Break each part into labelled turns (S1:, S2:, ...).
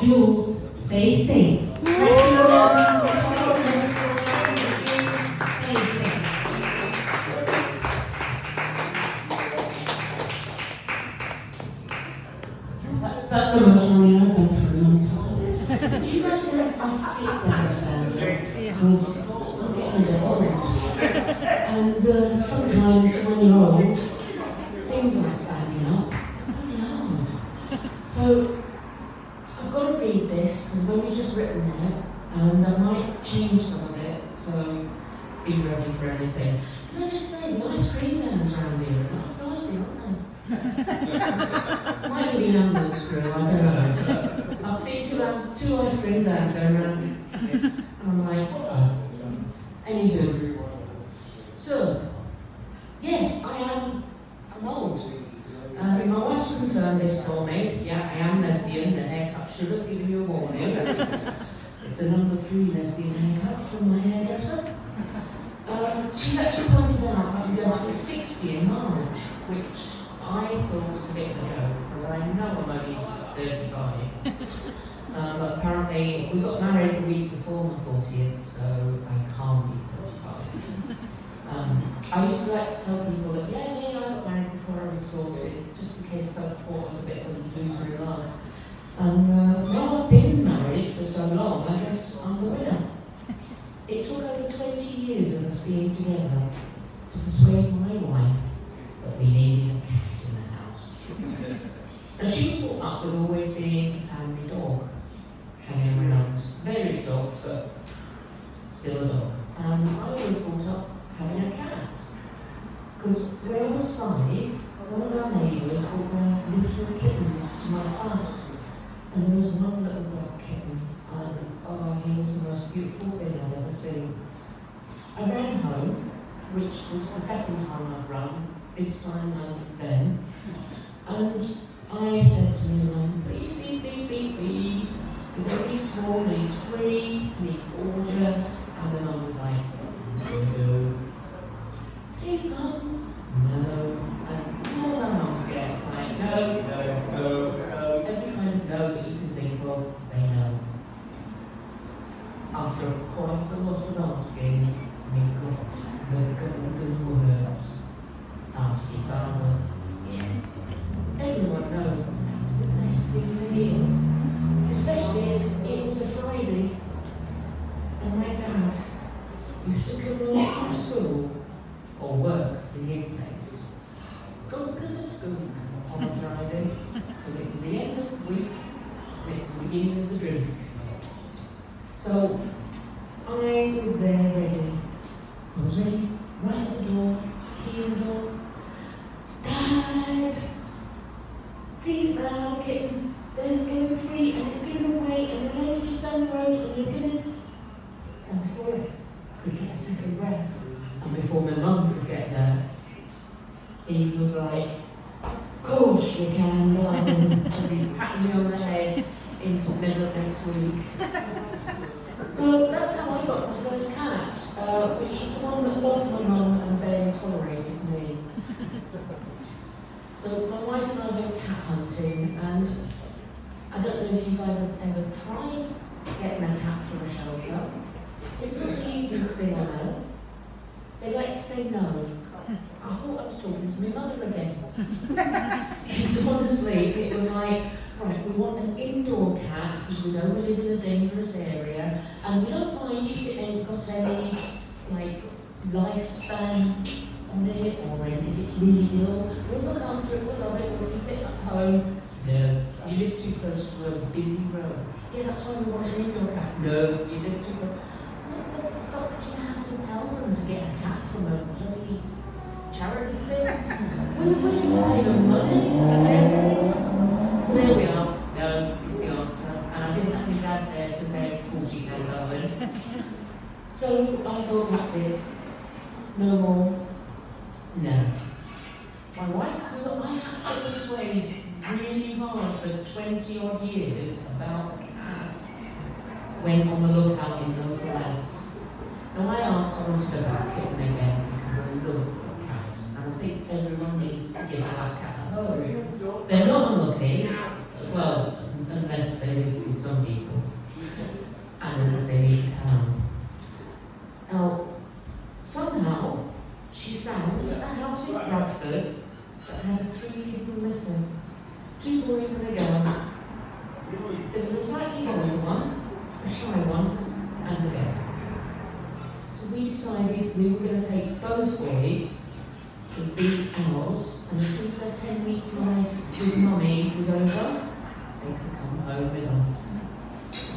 S1: Jules Facing. That's the most money I've done for a long time. Do you guys know if I sit down standing? Because I'm getting a bit old. And sometimes when you're old, things like standing up are hard. So I've got to read this because I've only just written it and I might change some of it, so be ready for anything. Can I just say, the ice cream vans around here are not noisy, aren't they? Might be an ambulance crew, I don't know. I've seen two ice cream vans going around and I'm like, oh. Anywho. So, yes, I'm old. My wife's confirmed this for me. Yeah, I am lesbian. The haircut should have given you a warning. It's a number 3 lesbian haircut from my hairdresser. She's actually pointed out that I'm going to be 60 in March, which I thought was a bit of a joke, because I know I'm only 35. But apparently, we got married the week before my 40th, so I can't be 35. I used to like to tell people that, yeah, I got married before I was 40, just in case I thought I was a bit of a loser in life. And now I've been married for so long, I guess I'm the winner. It took over 20 years of us being together to persuade my wife that we needed a cat in the house. Now she was brought up with always being a family dog, hanging around. Various dogs, but still a dog. And I always brought up having a cat. Because when I was 5, one of our neighbours brought their little kittens to my class. And there was one little black kitten, and he was the most beautiful thing I'd ever seen. I ran home, which was the second time I've run, this time and then, and I said to my mum, please, he's only small, and he's free, and he's gorgeous, and my mum was like, no. Please, Mum. No. And you know how mums get, it's like, no. Every kind of no that you can think of, they know. After quite a lot of asking, we got the golden words. Ask your father. Everyone knows that that's the best thing to hear. Especially as it was a Friday, and my dad used to come home from school or work in his place, drunk as a skunk on a Friday, because it was the end of the week and it was the beginning of the drink. So I was there ready. I was ready right at the door, key in the door. Dad, please allow the kitten. They're going free and it's given away and we're only just down the road and you're gonna. And before I could get a second breath, and before my mum could get there, he was like, of course you can, darling, as he's patting me on the head into the middle of next week. So that's how I got my first cat, which was the one that loved my mum and barely tolerated me. So my wife and I went cat hunting, and I don't know if you guys have ever tried getting a cat from a shelter. It's not the easiest thing on earth. They like to say no. I thought I was talking to my mother again. Honestly, it was like, right, we want an indoor cat because we know we live in a dangerous area, and we don't mind if it ain't got any, like, lifespan on it, or if it's really ill. We'll look after it, we'll love it, we'll keep it at home. No, you live too close to a busy road. Yeah, that's why we want an indoor cat. No, you live too close. What the fuck do you have to tell them to get a cat from a bloody charity thing? We're willing to pay them money and everything. So there we are. No, is the answer. And I didn't have my dad there to beg 40 moment. So I thought, that's it. No more. No. My wife, who I had to persuade really hard for 20 odd years about a cat, went on the lookout in local ads. Now I asked someone to look at a kitten again because I love cats, and I think everyone needs to give a cat a home. They're not unlucky, well, unless they live with some people, and as they leave town. Now, somehow, she found a house in Bradford that had a 3 people missing. 2 boys and a girl. There was a slightly older one, a shy one, and a girl. So we decided we were going to take both boys to be owls, and as soon as their 10 weeks life with mummy was over, they could come home with us.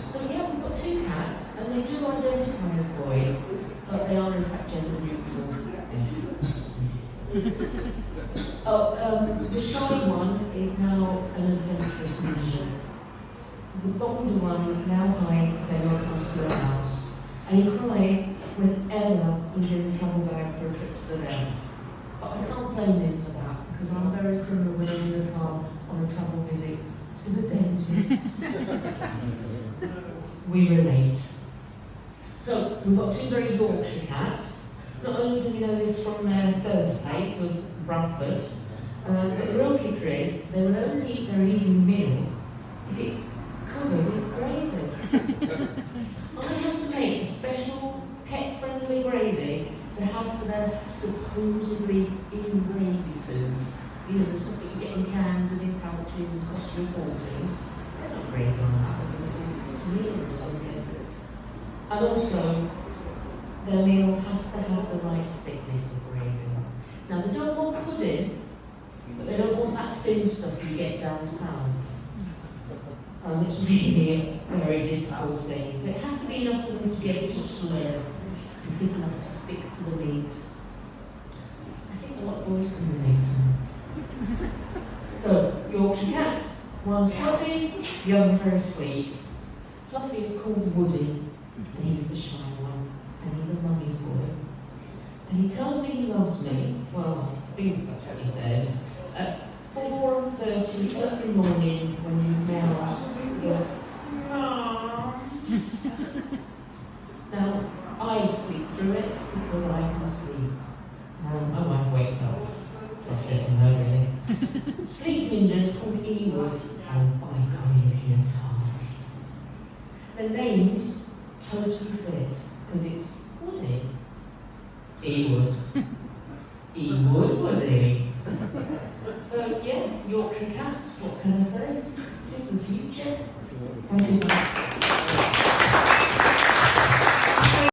S1: So yeah, we've got 2 cats, and they do identify as boys, but they are in fact gender neutral. The shy one is now an adventurous mission. The bolder one now hides if anyone comes to the house, and he cries whenever he's in the travel bag for a trip to the dance. But I can't blame him for that, because I'm very similar when I'm in the car on a travel visit to the dentist. We relate. So, we've got 2 very Yorkshire cats. Not only do we know this from their birthplace of Bradford, but the real kicker is they will only eat their evening meal if it's covered in gravy. I have to make a special pet-friendly gravy to add to their supposedly in-gravy food. You know, the stuff that you get in cans and in pouches and costs you a fortune. There's not gravy on that, there's a little smear or something. And also, their meal has to have the right thickness of gravy. Now, they don't want pudding, but they don't want that thin stuff you get down south. And it's really a very difficult thing. So it has to be enough for them to be able to slur and thick enough to stick to the meat. I think a lot of boys can relate to that. So, Yorkshire cats. One's fluffy, the other's very sleek. Fluffy is called Woody, and he's the shy one, and he's a mummy's boy. And he tells me he loves me, well, I think that's what he says, at 4:30 every morning when he's nails, he goes, "Aww." Now, I sleep through it because I can sleep. My wife wakes up. Frustrating her, really. Sleep ninja is called Ewood. Oh my God, is he a tart. The names totally fit because it's Woody. Ewood. Ewood, Woody. So, yeah, Yorkshire cats, what can I say? It is the future. Thank you.